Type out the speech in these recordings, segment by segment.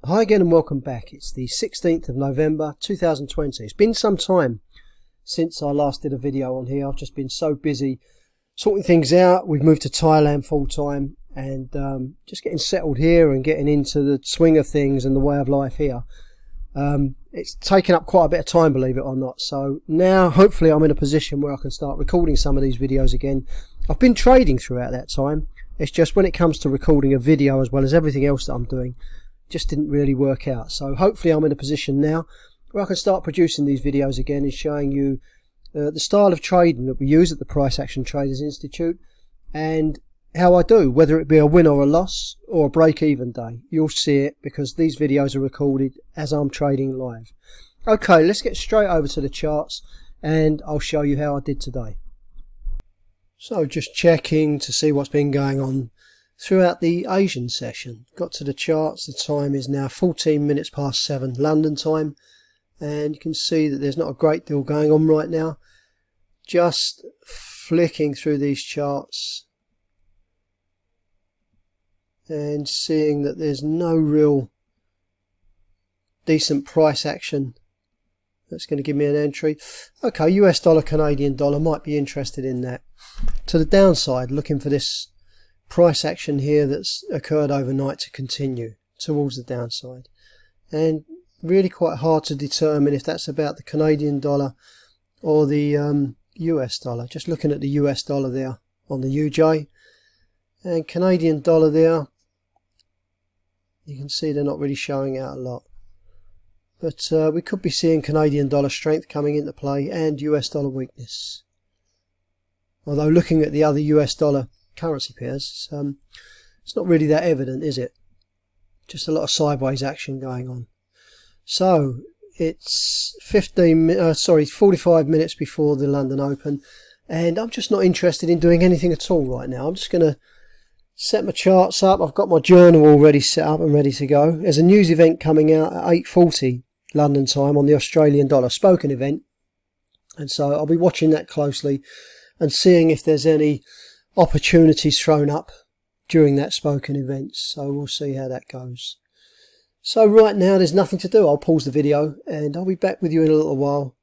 Hi again and welcome back. It's the 16th of November 2020. It's been some time since I last did a video on here. I've just been so busy sorting things out. We've moved to Thailand full time and just getting settled here and getting into the swing of things and the way of life here. It's taken up quite a bit of time, believe it or not. So now hopefully I'm in a position where I can start recording some of these videos again. I've been trading throughout that time. It's just when it comes to recording a video as well as everything else that I'm doing, just didn't really work out. So hopefully I'm in a position now where I can start producing these videos again and showing you the style of trading that we use at the Price Action Traders Institute and how I do, whether it be a win or a loss or a break-even day. You'll see it because these videos are recorded as I'm trading live. Okay, let's get straight over to the charts and I'll show you how I did today. So just checking to see what's been going on throughout the Asian session. Got to the charts. The time is now 14 minutes past 7 London time, and you can see that there's not a great deal going on right now. Just flicking through these charts and seeing that there's no real decent price action that's going to give me an entry. Okay, US dollar, Canadian dollar, might be interested in that. To the downside, looking for this price action here that's occurred overnight to continue towards the downside, and really quite hard to determine if that's about the Canadian dollar or the US dollar. Just looking at the US dollar there on the UJ and Canadian dollar there, you can see they're not really showing out a lot, but we could be seeing Canadian dollar strength coming into play and US dollar weakness, although looking at the other US dollar currency pairs, it's not really that evident, is it? Just a lot of sideways action going on. So it's 45 minutes before the London Open, and I'm just not interested in doing anything at all right now. I'm just going to set my charts up. I've got my journal already set up and ready to go. There's a news event coming out at 8:40 London time on the Australian dollar, spoken event, and so I'll be watching that closely and seeing if there's any opportunities thrown up during that spoken event. So we'll see how that goes. So right now there's nothing to do. I'll pause the video and I'll be back with you in a little while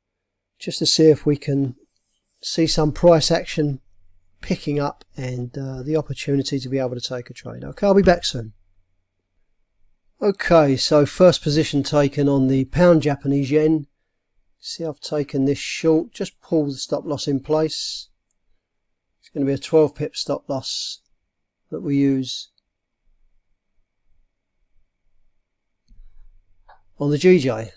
just to see if we can see some price action picking up and the opportunity to be able to take a trade. Okay, I'll be back soon. Okay, so first position taken on the pound Japanese yen. See, I've taken this short, just pull the stop loss in place. It's going to be a 12 pip stop loss that we use on the GJ.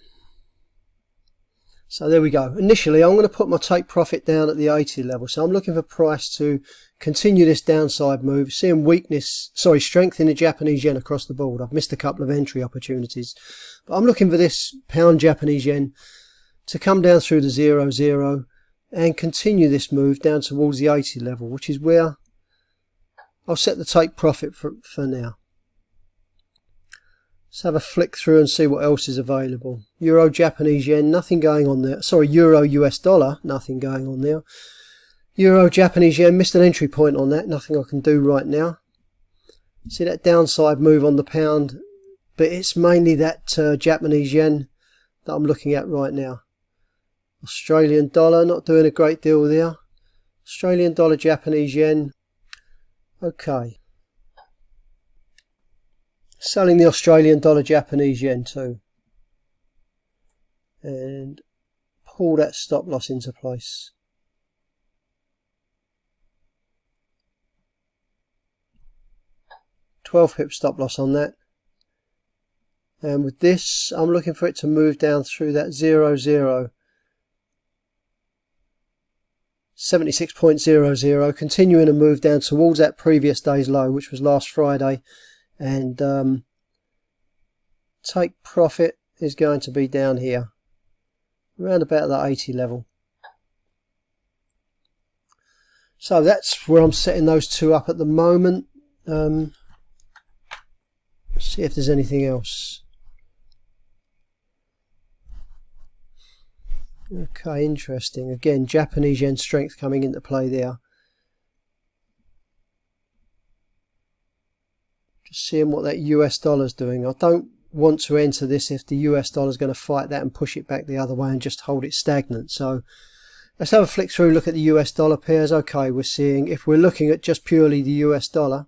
So there we go. Initially I'm going to put my take profit down at the 80 level, so I'm looking for price to continue this downside move, seeing strength in the Japanese yen across the board. I've missed a couple of entry opportunities, but I'm looking for this pound Japanese yen to come down through the 0-0 and continue this move down towards the 80 level, which is where I'll set the take profit for now. Let's have a flick through and see what else is available. Euro Japanese yen, nothing going on there. Sorry, Euro US dollar, nothing going on there. Euro Japanese yen, missed an entry point on that, nothing I can do right now. See that downside move on the pound, but it's mainly that Japanese yen that I'm looking at right now. Australian dollar, not doing a great deal there. Australian dollar, Japanese yen. Okay. Selling the Australian dollar, Japanese yen too. And pull that stop loss into place. $12 pip stop loss on that. And with this, I'm looking for it to move down through that 0-0. 76.00, continuing a move down towards that previous day's low, which was last Friday, and take profit is going to be down here around about that 80 level. So that's where I'm setting those two up at the moment. Let's see if there's anything else. Okay, interesting. Again, Japanese yen strength coming into play there. Just seeing what that US dollar's doing. I don't want to enter this if the US dollar is going to fight that and push it back the other way and just hold it stagnant. So let's have a flick through, look at the US dollar pairs. Okay, we're seeing, if we're looking at just purely the US dollar,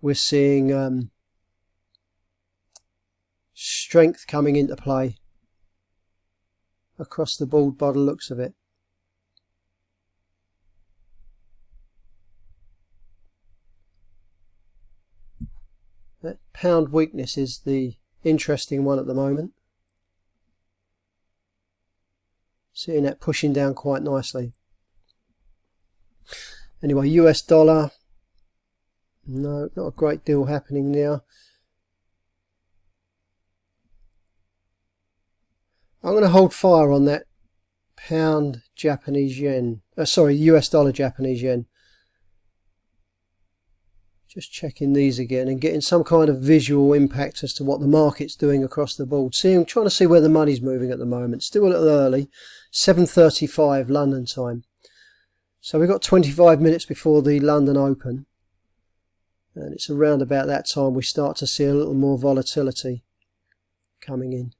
we're seeing strength coming into play across the board by the looks of it. That pound weakness is the interesting one at the moment. Seeing that pushing down quite nicely. Anyway, US dollar, no, not a great deal happening now. I'm going to hold fire on that pound Japanese yen. Sorry, US dollar Japanese yen. Just checking these again and getting some kind of visual impact as to what the market's doing across the board. Trying to see where the money's moving at the moment. Still a little early, 7:35 London time. So we've got 25 minutes before the London Open. And it's around about that time we start to see a little more volatility coming in.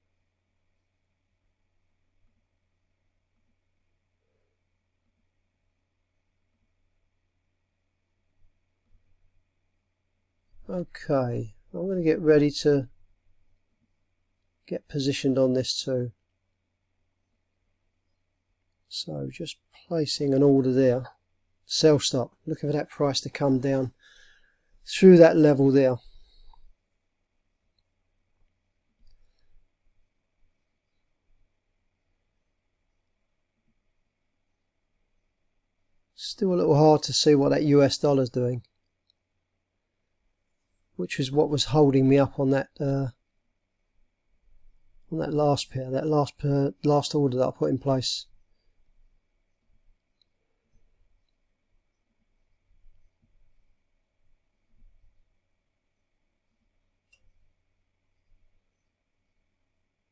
Okay, I'm going to get ready to get positioned on this too. So just placing an order there. Sell stop. Looking for that price to come down through that level there. Still a little hard to see what that US dollar's doing, which is what was holding me up on that last pair, that last order that I put in place.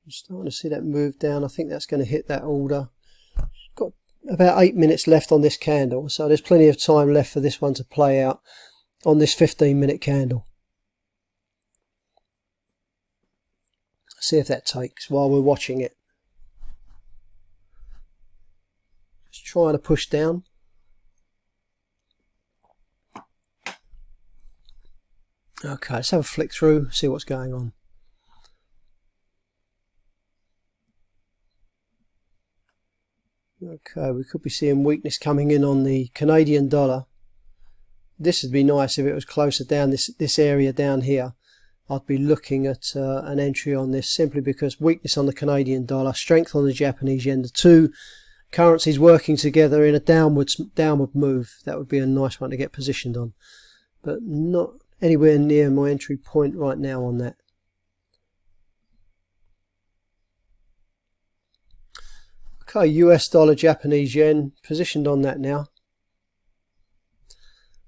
I'm starting to see that move down. I think that's going to hit that order. Got about 8 minutes left on this candle, so there's plenty of time left for this one to play out on this 15-minute candle. See if that takes while we're watching it. Just trying to push down. Okay, let's have a flick through, see what's going on. Okay, we could be seeing weakness coming in on the Canadian dollar. This would be nice if it was closer down this area down here. I'd be looking at an entry on this simply because weakness on the Canadian dollar, strength on the Japanese yen, the two currencies working together in a downward move. That would be a nice one to get positioned on, but not anywhere near my entry point right now on that. Okay, US dollar Japanese yen, positioned on that now.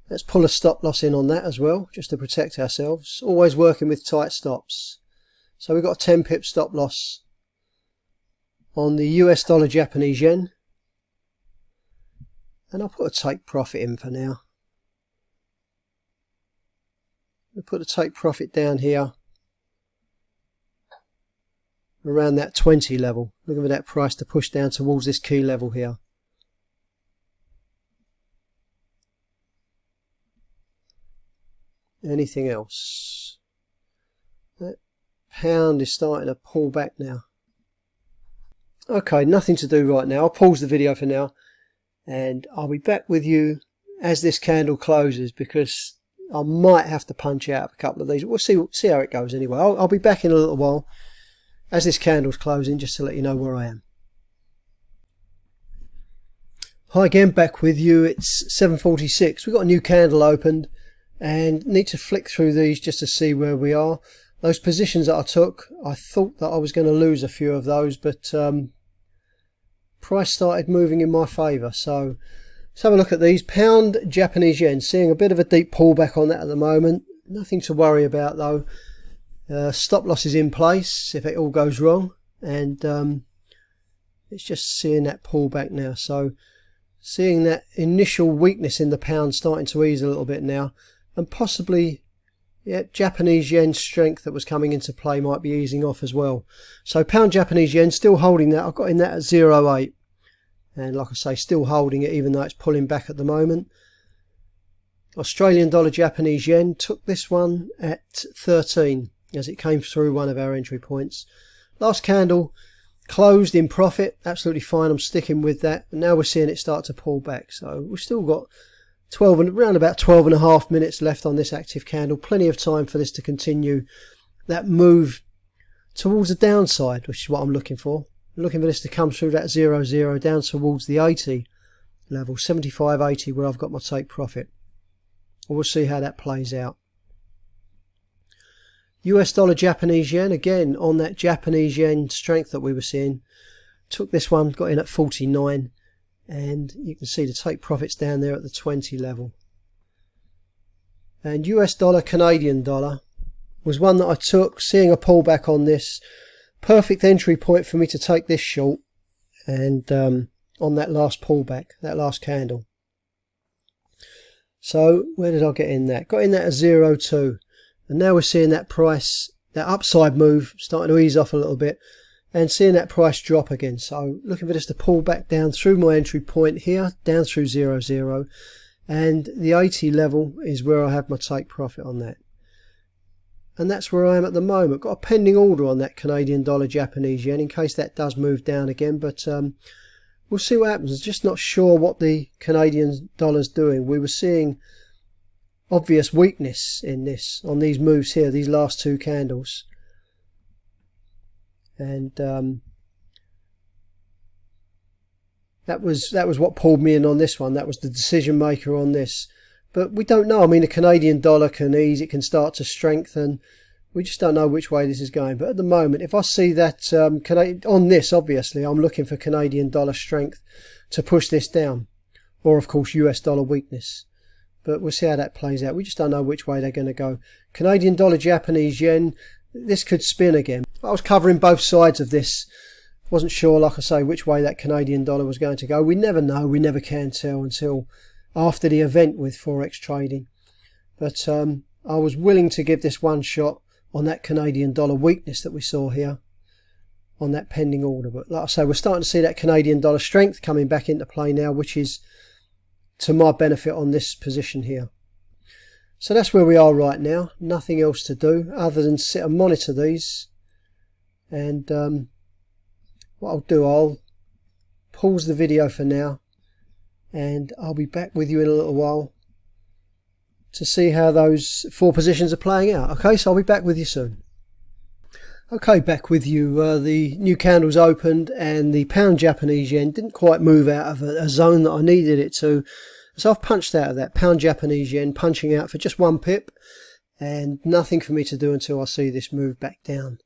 Let's pull a stop loss in on that as well, just to protect ourselves. Always working with tight stops. So we've got a 10 pip stop loss on the US dollar Japanese yen. And I'll put a take profit in for now. We'll put a take profit down here around that 20 level. Looking for that price to push down towards this key level here. Anything else? That pound is starting to pull back now. Okay, nothing to do right now. I'll pause the video for now and I'll be back with you as this candle closes, because I might have to punch out a couple of these. We'll see how it goes anyway. I'll be back in a little while as this candle's closing, just to let you know where I am. Hi again, back with you. It's 7:46. We've got a new candle opened and need to flick through these just to see where we are. Those positions that I took, I thought that I was going to lose a few of those, but price started moving in my favour. So let's have a look at these. Pound Japanese yen, seeing a bit of a deep pullback on that at the moment. Nothing to worry about though. Stop loss is in place if it all goes wrong, and it's just seeing that pullback now. So seeing that initial weakness in the pound starting to ease a little bit now, and possibly Yeah, Japanese yen strength that was coming into play might be easing off as well. So pound Japanese yen still holding that. I've got in that at 0.8, and like I say, still holding it even though it's pulling back at the moment. Australian dollar Japanese yen took this one at 13 as it came through one of our entry points. Last candle closed in profit, absolutely fine. I'm sticking with that. And now we're seeing it start to pull back. So we've still got around about 12.5 minutes left on this active candle. Plenty of time for this to continue that move towards the downside, which is what I'm looking for. I'm looking for this to come through that 0.0 down towards the 80 level, 75.80, where I've got my take profit. We'll see how that plays out. US dollar Japanese yen, again on that Japanese yen strength that we were seeing. Took this one, got in at 49. And you can see the take profits down there at the 20 level. And US dollar Canadian dollar was one that I took, seeing a pullback on this. Perfect entry point for me to take this short, and on that last pullback, that last candle. So where did I get in that? Got in that at 0.2, and now we're seeing that price, that upside move starting to ease off a little bit, and seeing that price drop again. So looking for this to pull back down through my entry point here, down through 0.0, and the 80 level is where I have my take profit on that. And that's where I am at the moment. Got a pending order on that Canadian dollar Japanese yen in case that does move down again, but we'll see what happens. Just not sure what the Canadian dollar's doing. We were seeing obvious weakness in this, on these moves here, these last two candles. And that was what pulled me in on this one. That was the decision maker on this. But we don't know. I mean, the Canadian dollar can ease, it can start to strengthen. We just don't know which way this is going. But at the moment, if I see that on this, obviously, I'm looking for Canadian dollar strength to push this down. Or, of course, US dollar weakness. But we'll see how that plays out. We just don't know which way they're going to go. Canadian dollar Japanese yen, this could spin again. I was covering both sides of this. Wasn't sure, like I say, which way that Canadian dollar was going to go. We never know. We never can tell until after the event with Forex trading. But I was willing to give this one shot on that Canadian dollar weakness that we saw here on that pending order. But like I say, we're starting to see that Canadian dollar strength coming back into play now, which is to my benefit on this position here. So that's where we are right now. Nothing else to do other than sit and monitor these. And what I'll do, I'll pause the video for now, and I'll be back with you in a little while to see how those four positions are playing out. Okay, so I'll be back with you soon. Okay, back with you. The new candles opened and the pound Japanese yen didn't quite move out of a zone that I needed it to. So I've punched out of that. Pound Japanese yen punching out for just 1 pip, and nothing for me to do until I see this move back down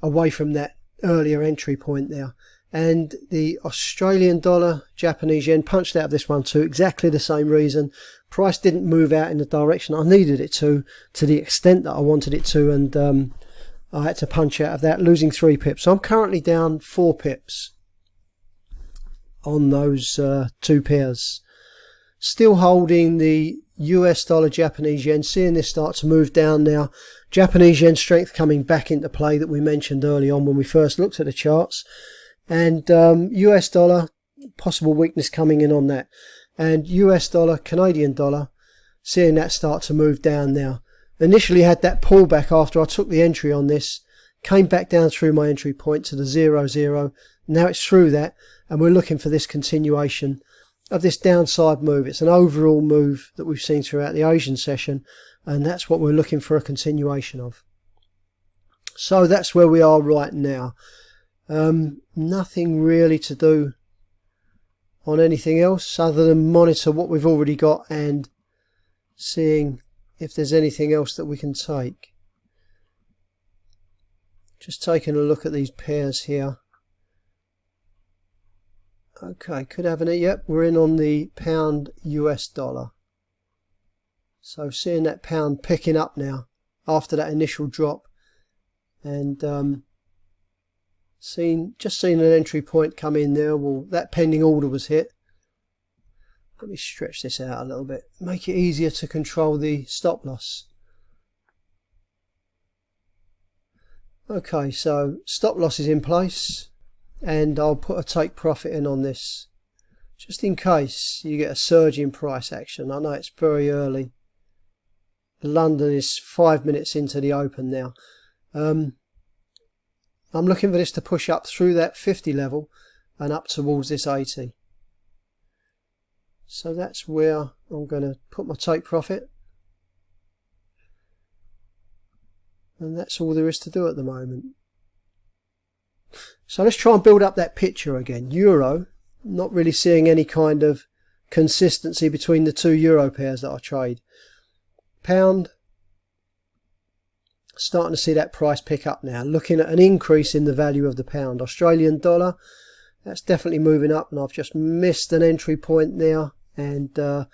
away from that earlier entry point there. And the Australian dollar Japanese yen punched out of this one too, exactly the same reason. Price didn't move out in the direction I needed it to the extent that I wanted it to, and I had to punch out of that, losing 3 pips. So I'm currently down 4 pips on those two pairs. Still holding the US dollar Japanese yen, seeing this start to move down now. Japanese yen strength coming back into play that we mentioned early on when we first looked at the charts. And US dollar, possible weakness coming in on that. And US dollar, Canadian dollar, seeing that start to move down now. Initially had that pullback after I took the entry on this, came back down through my entry point to the 0.0. Now it's through that, and we're looking for this continuation of this downside move. It's an overall move that we've seen throughout the Asian session, and that's what we're looking for a continuation of. So that's where we are right now. Nothing really to do on anything else other than monitor what we've already got and seeing if there's anything else that we can take. Just taking a look at these pairs here. Okay, could have an, yep, we're in on the pound US dollar. So seeing that pound picking up now after that initial drop, and just seen an entry point come in there. Well, that pending order was hit. Let me stretch this out a little bit, make it easier to control the stop loss. Okay, so stop loss is in place, and I'll put a take profit in on this just in case you get a surge in price action. I know it's very early. London is 5 minutes into the open now. I'm looking for this to push up through that 50 level and up towards this 80. So that's where I'm going to put my take profit. And that's all there is to do at the moment. So let's try and build up that picture again. Euro, not really seeing any kind of consistency between the two euro pairs that I trade. Pound, starting to see that price pick up now. Looking at an increase in the value of the pound. Australian dollar, that's definitely moving up, and I've just missed an entry point there, and that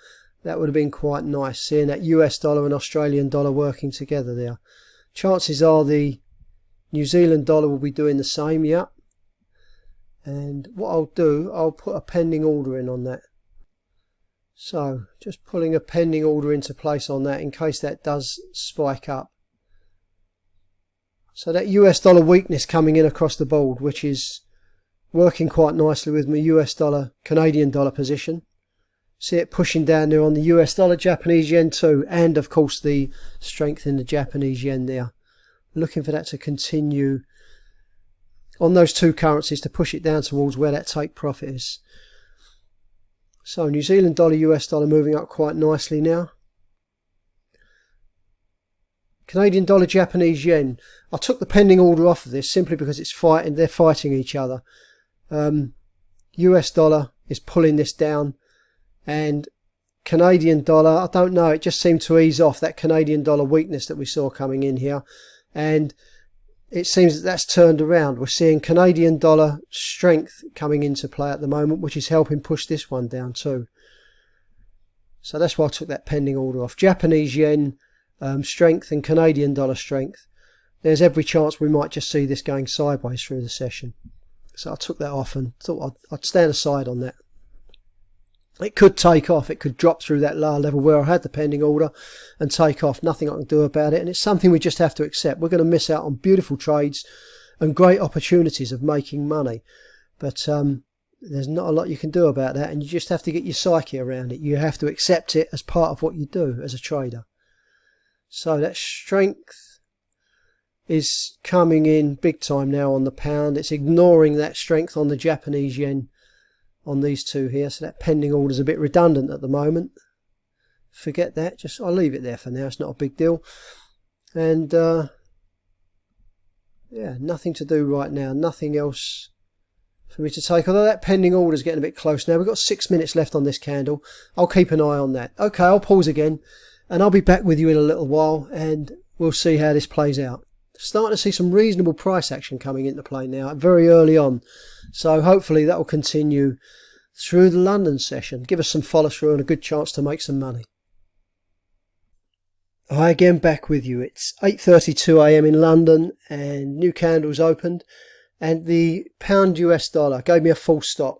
would have been quite nice, seeing that US dollar and Australian dollar working together there. Chances are the New Zealand dollar will be doing the same, yeah. And what I'll do, I'll put a pending order in on that. So just pulling a pending order into place on that in case that does spike up. So that US dollar weakness coming in across the board, which is working quite nicely with my US dollar Canadian dollar position. See it pushing down there on the US dollar, Japanese yen too, and of course the strength in the Japanese yen there. Looking for that to continue on those two currencies to push it down towards where that take profit is. So New Zealand dollar, US dollar moving up quite nicely now. Canadian dollar, Japanese yen. I took the pending order off of this simply because it's fighting. They're fighting each other. US dollar is pulling this down, and Canadian dollar, I don't know, it just seemed to ease off that Canadian dollar weakness that we saw coming in here, and it seems that that's turned around. We're seeing Canadian dollar strength coming into play at the moment, which is helping push this one down too. So that's why I took that pending order off. Japanese yen strength and Canadian dollar strength. There's every chance we might just see this going sideways through the session. So I took that off and thought I'd stand aside on that. It could take off, it could drop through that lower level where I had the pending order and take off. Nothing I can do about it, and it's something we just have to accept. We're going to miss out on beautiful trades and great opportunities of making money, but there's not a lot you can do about that, and you just have to get your psyche around it. You have to accept it as part of what you do as a trader. So that strength is coming in big time now on the pound. It's ignoring that strength on the Japanese yen on these two here, so that pending order is a bit redundant at the moment. Forget that, just I'll leave it there for now, it's not a big deal. And yeah, nothing to do right now, nothing else for me to take, although that pending order is getting a bit close now. We've got 6 minutes left on this candle. I'll keep an eye on that. Okay, I'll pause again and I'll be back with you in a little while, and we'll see how this plays out. Starting to see some reasonable price action coming into play now, very early on. So hopefully that will continue through the London session. Give us some follow through and a good chance to make some money. Hi again, back with you. It's 8:32 AM in London and new candles opened, and the pound US dollar gave me a full stop.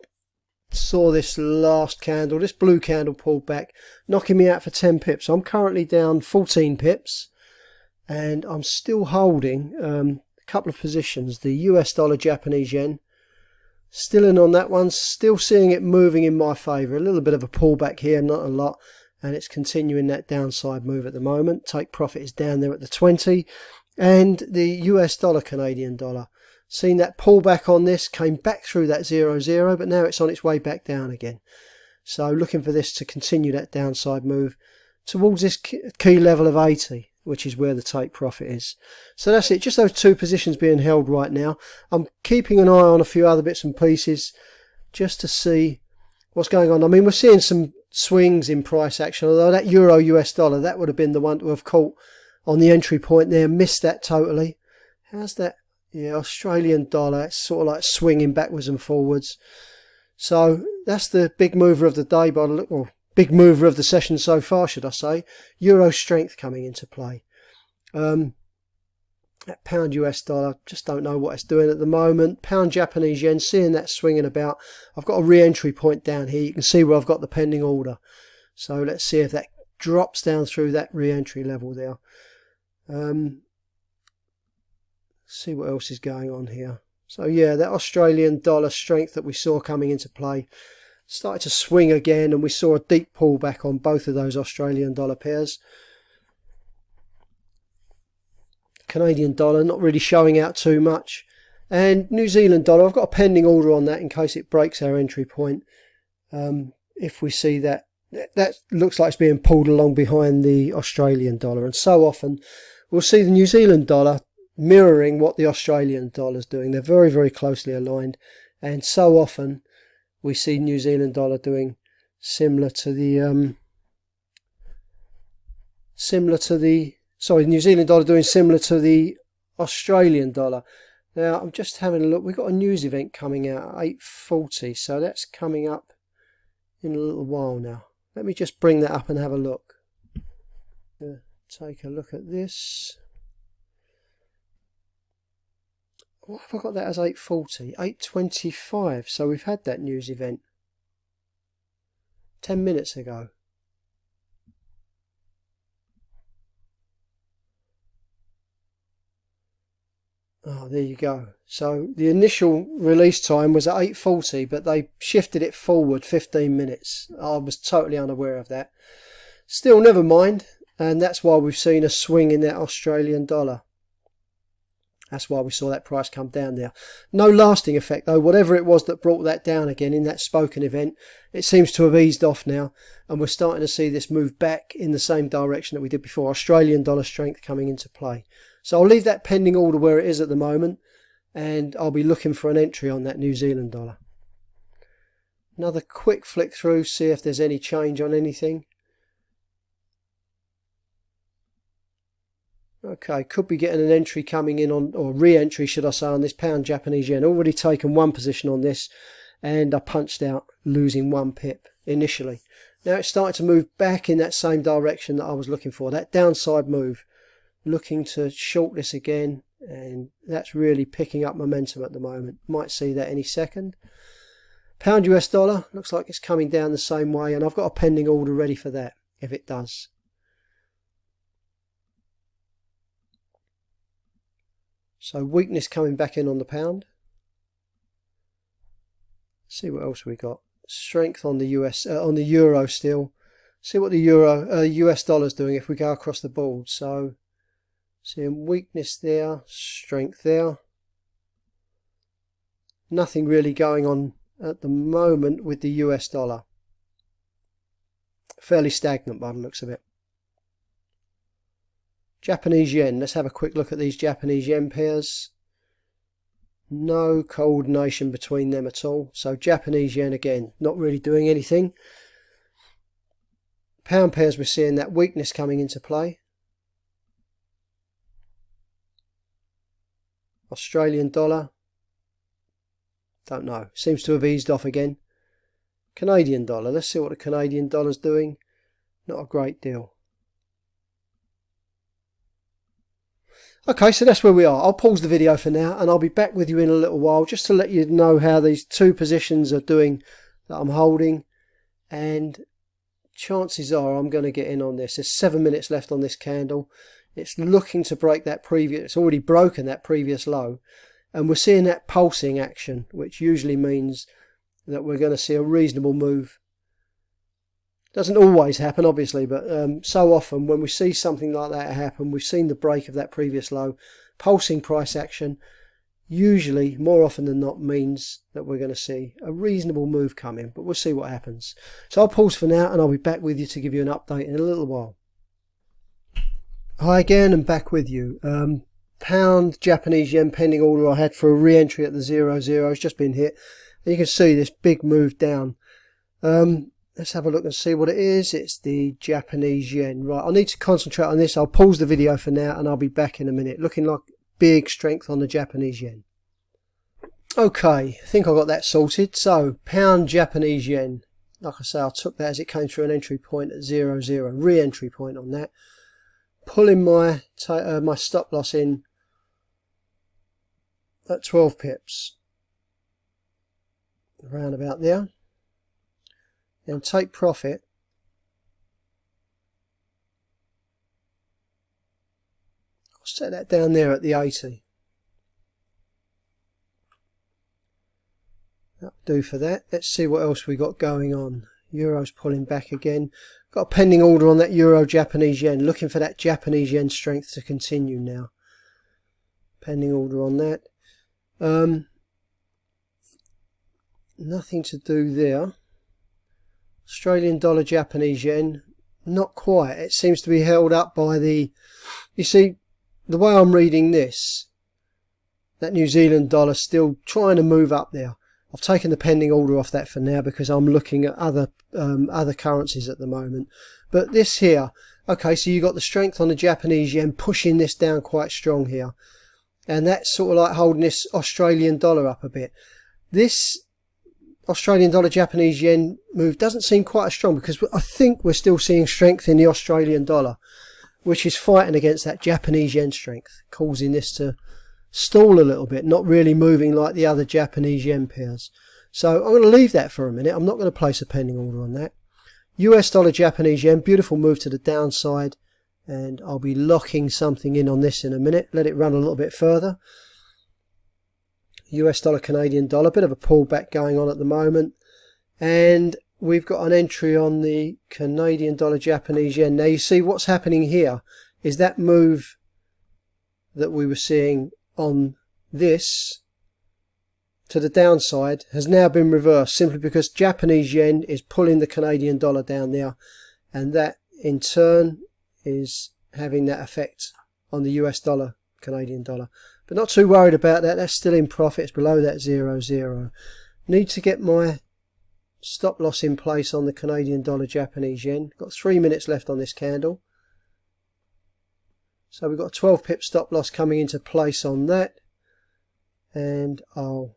Saw this last candle, this blue candle pulled back, knocking me out for 10 pips. I'm currently down 14 pips. And I'm still holding a couple of positions. The US dollar, Japanese yen, still in on that one, still seeing it moving in my favour. A little bit of a pullback here, not a lot, and it's continuing that downside move at the moment. Take profit is down there at the 20. And the US dollar, Canadian dollar, seen that pullback on this, came back through that 0-0, but now it's on its way back down again. So looking for this to continue that downside move towards this key level of 80. Which is where the take profit is. So that's it, just those two positions being held right now. I'm keeping an eye on a few other bits and pieces just to see what's going on. I mean, we're seeing some swings in price action, although that euro US dollar, that would have been the one to have caught on the entry point there. Missed that totally. How's that? Yeah, Australian dollar, it's sort of like swinging backwards and forwards. So that's the big mover of the day by the look. Well, big mover of the session so far, should I say. Euro strength coming into play. That pound US dollar, just don't know what it's doing at the moment. Pound Japanese yen, seeing that swinging about. I've got a re-entry point down here. You can see where I've got the pending order. So let's see if that drops down through that re-entry level there. see what else is going on here. So yeah, that Australian dollar strength that we saw coming into play started to swing again, and we saw a deep pullback on both of those Australian dollar pairs. Canadian dollar not really showing out too much, and New Zealand dollar, I've got a pending order on that in case it breaks our entry point. If we see that looks like it's being pulled along behind the Australian dollar, and so often we'll see the New Zealand dollar mirroring what the Australian dollar is doing. They're very, very closely aligned, and so often we see New Zealand dollar doing similar to the New Zealand dollar doing similar to the Australian dollar. Now I'm just having a look. We've got a news event coming out at 8:40, so that's coming up in a little while now. Let me just bring that up and have a look. Take a look at this. What have I got that as 8:40? 8:25. So we've had that news event 10 minutes ago. Oh, there you go. So the initial release time was at 8:40, but they shifted it forward 15 minutes. I was totally unaware of that. Still, never mind. And that's why we've seen a swing in that Australian dollar. That's why we saw that price come down there. No lasting effect though. Whatever it was that brought that down again in that spoken event, it seems to have eased off now, and we're starting to see this move back in the same direction that we did before. Australian dollar strength coming into play. So I'll leave that pending order where it is at the moment, and I'll be looking for an entry on that New Zealand dollar. Another quick flick through, see if there's any change on anything. Okay, could be getting an entry coming in on, or re-entry should I say, on this pound Japanese yen. Already taken one position on this, and I punched out losing 1 pip initially. Now it's starting to move back in that same direction that I was looking for, that downside move. Looking to short this again, and that's really picking up momentum at the moment. Might see that any second. Pound US dollar, looks like it's coming down the same way, and I've got a pending order ready for that if it does. So weakness coming back in on the pound. See what else we got. Strength on the on the euro still. See what the US dollar's doing if we go across the board. So seeing weakness there, strength there. Nothing really going on at the moment with the US dollar. Fairly stagnant by the looks of it. Japanese yen. Let's have a quick look at these Japanese yen pairs. No coordination between them at all. So Japanese yen again, not really doing anything. Pound pairs, we're seeing that weakness coming into play. Australian dollar. Don't know. Seems to have eased off again. Canadian dollar. Let's see what the Canadian dollar's doing. Not a great deal. Okay, so that's where we are. I'll pause the video for now, and I'll be back with you in a little while just to let you know how these two positions are doing that I'm holding, and chances are I'm going to get in on this. There's 7 minutes left on this candle. It's looking to break that previous, it's already broken that previous low, and we're seeing that pulsing action, which usually means that we're going to see a reasonable move. Doesn't always happen, obviously, but so often when we see something like that happen, we've seen the break of that previous low, pulsing price action, usually, more often than not, means that we're going to see a reasonable move coming, but we'll see what happens. So I'll pause for now, and I'll be back with you to give you an update in a little while. Hi again, and back with you. Pound Japanese yen pending order I had for a re-entry at the 0-0 has just been hit. And you can see this big move down. Let's have a look and see what it is. It's the Japanese yen. Right, I need to concentrate on this. I'll pause the video for now, and I'll be back in a minute. Looking like big strength on the Japanese yen. Okay, I think I got that sorted. So, pound Japanese yen. Like I say, I took that as it came through an entry point at 0-0. Re-entry point on that. Pulling my stop loss in at 12 pips. Around about there. Then take profit. I'll set that down there at the 80. That'll do for that. Let's see what else we got going on. Euro's pulling back again. Got a pending order on that Euro Japanese yen. Looking for that Japanese yen strength to continue now. Pending order on that. Nothing to do there. Australian dollar, Japanese yen. Not quite. It seems to be held up by the... You see, the way I'm reading this, that New Zealand dollar still trying to move up there. I've taken the pending order off that for now because I'm looking at other currencies at the moment. But this here, okay, so you got the strength on the Japanese yen pushing this down quite strong here. And that's sort of like holding this Australian dollar up a bit. This Australian dollar, Japanese yen move doesn't seem quite as strong because I think we're still seeing strength in the Australian dollar, which is fighting against that Japanese yen strength, causing this to stall a little bit, not really moving like the other Japanese yen pairs. So I'm going to leave that for a minute. I'm not going to place a pending order on that. US dollar, Japanese yen, beautiful move to the downside, and I'll be locking something in on this in a minute. Let it run a little bit further. US dollar, Canadian dollar, bit of a pullback going on at the moment, and we've got an entry on the Canadian dollar, Japanese yen. Now you see what's happening here is that move that we were seeing on this to the downside has now been reversed, simply because Japanese yen is pulling the Canadian dollar down there, and that in turn is having that effect on the US dollar, Canadian dollar. But not too worried about that. That's still in profit. It's below that 0.0. Need to get my stop loss in place on the Canadian dollar, Japanese yen. Got 3 minutes left on this candle. So we've got a 12 pip stop loss coming into place on that. And I'll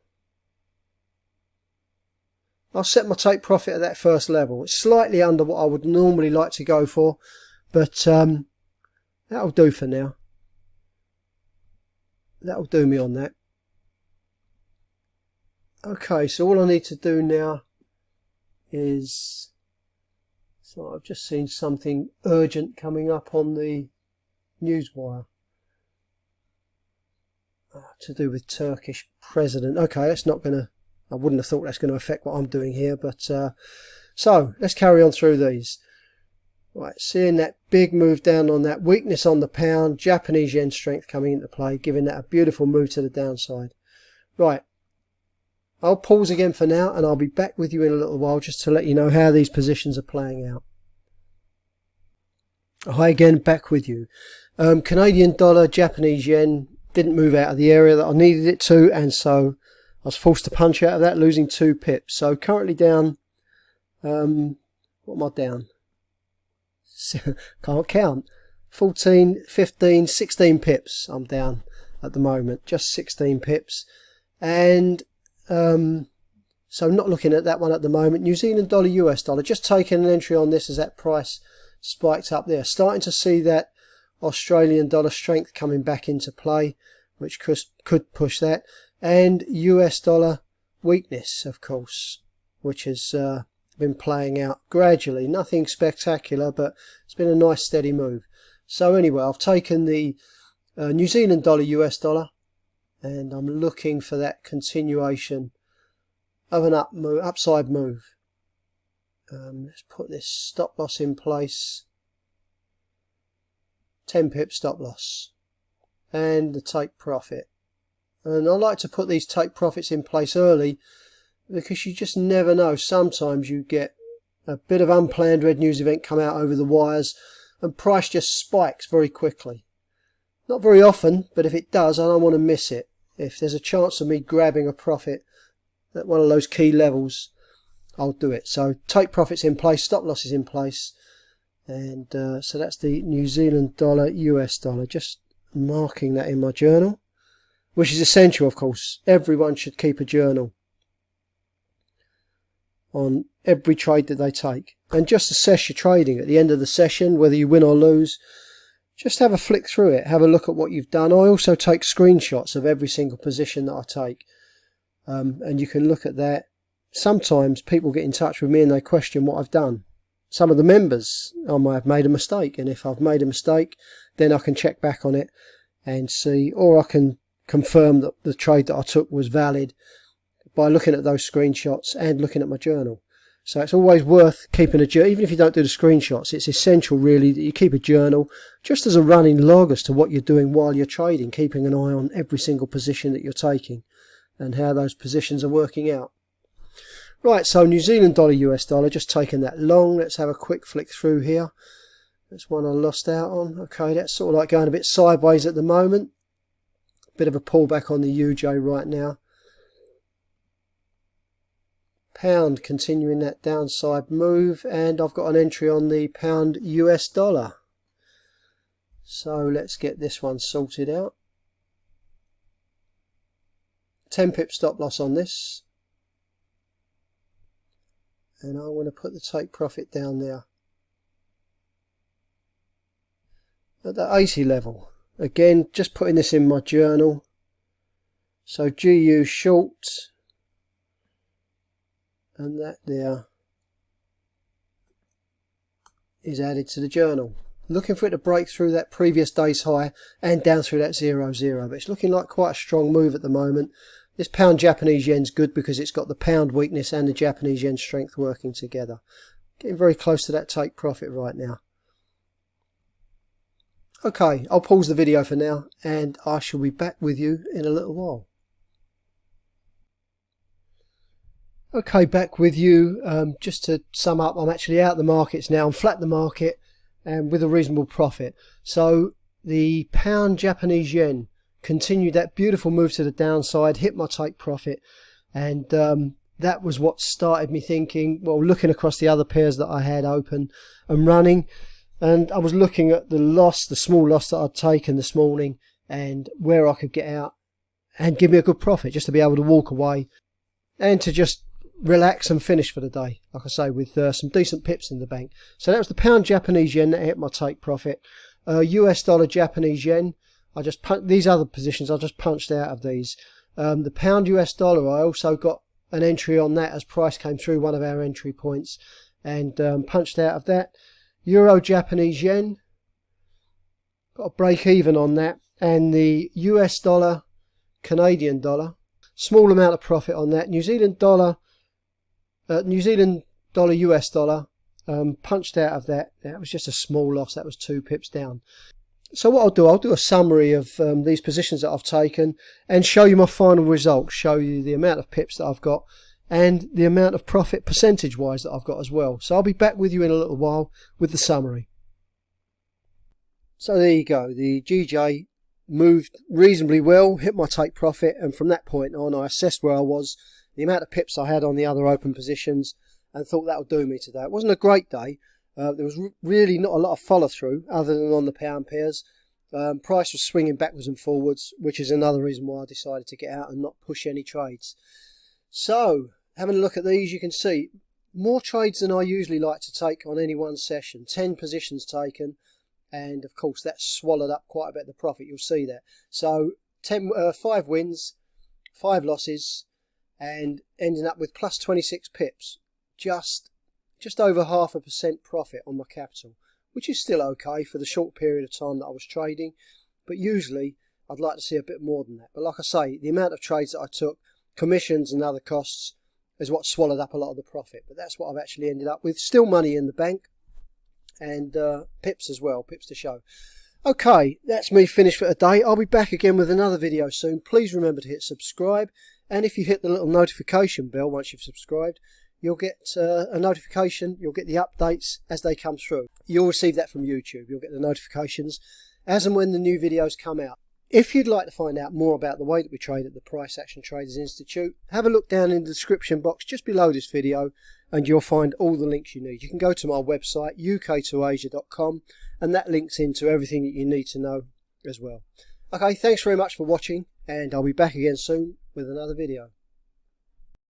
set my take profit at that first level. It's slightly under what I would normally like to go for, but that'll do for now. That'll do me on that. Okay, so all I need to do now is... So I've just seen something urgent coming up on the newswire. To do with Turkish president. Okay, that's not going to... I wouldn't have thought that's going to affect what I'm doing here, but... so, let's carry on through these. Right, seeing that big move down on that weakness on the pound, Japanese yen strength coming into play, giving that a beautiful move to the downside. Right, I'll pause again for now, and I'll be back with you in a little while just to let you know how these positions are playing out. Hi again, back with you. Canadian dollar, Japanese yen didn't move out of the area that I needed it to, and so I was forced to punch out of that, losing 2 pips. So currently down, what am I down? Can't count. 14, 15, 16 pips I'm down at the moment. Just 16 pips. And so not looking at that one at the moment. New Zealand dollar, US dollar. Just taking an entry on this as that price spiked up there. Starting to see that Australian dollar strength coming back into play, which could push that. And US dollar weakness, of course, which has... been playing out gradually. Nothing spectacular, but it's been a nice steady move. So anyway, I've taken the New Zealand dollar, US dollar, and I'm looking for that continuation of an upside move. Let's put this stop loss in place. 10 pip stop loss. And the take profit. And I like to put these take profits in place early, because you just never know. Sometimes you get a bit of unplanned red news event come out over the wires and price just spikes very quickly. Not very often, but if it does, I don't want to miss it. If there's a chance of me grabbing a profit at one of those key levels, I'll do it. So take profits in place, stop losses in place. And so that's the New Zealand dollar, US dollar. Just marking that in my journal, which is essential, of course. Everyone should keep a journal on every trade that they take, and just assess your trading at the end of the session, whether you win or lose. Just have a flick through it, have a look at what you've done. I also take screenshots of every single position that I take, and you can look at that. Sometimes people get in touch with me and they question what I've done. Some of the members, I might have made a mistake, and if I've made a mistake, then I can check back on it and see, or I can confirm that the trade that I took was valid by looking at those screenshots and looking at my journal. So it's always worth keeping a journal. Even if you don't do the screenshots, it's essential really that you keep a journal just as a running log as to what you're doing while you're trading, keeping an eye on every single position that you're taking and how those positions are working out. Right, so New Zealand dollar, US dollar, just taking that long. Let's have a quick flick through here. That's one I lost out on. Okay, that's sort of like going a bit sideways at the moment. Bit of a pullback on the UJ right now. Pound continuing that downside move, and I've got an entry on the pound US dollar. So let's get this one sorted out. 10 pip stop loss on this, and I want to put the take profit down there at the 80 level. Again, just putting this in my journal. So GU short, and that there is added to the journal. Looking for it to break through that previous day's high and down through that 0.0, but it's looking like quite a strong move at the moment. This pound Japanese yen's good because it's got the pound weakness and the Japanese yen strength working together. Getting very close to that take profit right now. Okay, I'll pause the video for now and I shall be back with you in a little while. Okay, back with you. Just to sum up, I'm actually out the markets now. I'm flat the market and with a reasonable profit. So the pound Japanese yen continued that beautiful move to the downside, hit my take profit, and that was what started me thinking, well, looking across the other pairs that I had open and running, and I was looking at the loss, the small loss that I'd taken this morning, and where I could get out and give me a good profit, just to be able to walk away and to just relax and finish for the day, like I say, with some decent pips in the bank. So that was the pound Japanese yen that hit my take profit. US dollar Japanese yen, these other positions I just punched out of these. The pound US dollar, I also got an entry on that as price came through one of our entry points, and punched out of that. Euro Japanese yen, got a break even on that, and the US dollar Canadian dollar, small amount of profit on that. New Zealand dollar US dollar, punched out of that. That was just a small loss. That was 2 pips down. So what I'll do a summary of these positions that I've taken and show you my final result, show you the amount of pips that I've got and the amount of profit percentage wise that I've got as well. So I'll be back with you in a little while with the summary. So there you go, the GJ moved reasonably well, hit my take profit, and from that point on I assessed where I was, the amount of pips I had on the other open positions, and thought that would do me today. It wasn't a great day. There was really not a lot of follow through other than on the pound pairs. Price was swinging backwards and forwards, which is another reason why I decided to get out and not push any trades. So having a look at these, you can see more trades than I usually like to take on any one session. 10 positions taken, and of course that swallowed up quite a bit of the profit. You'll see that. So 5 wins, 5 losses, and ending up with plus 26 pips. Just over 0.5% profit on my capital, which is still okay for the short period of time that I was trading, but usually I'd like to see a bit more than that. But like I say, the amount of trades that I took, commissions and other costs, is what swallowed up a lot of the profit. But that's what I've actually ended up with. Still money in the bank, and pips as well, pips to show. Okay, that's me finished for today. I'll be back again with another video soon. Please remember to hit subscribe, and if you hit the little notification bell once you've subscribed, you'll get a notification. You'll get the updates as they come through. You'll receive that from YouTube. You'll get the notifications as and when the new videos come out. If you'd like to find out more about the way that we trade at the Price Action Traders Institute, have a look down in the description box just below this video and you'll find all the links you need. You can go to my website, uk2asia.com, and that links into everything that you need to know as well. Okay, thanks very much for watching, and I'll be back again soon with another video.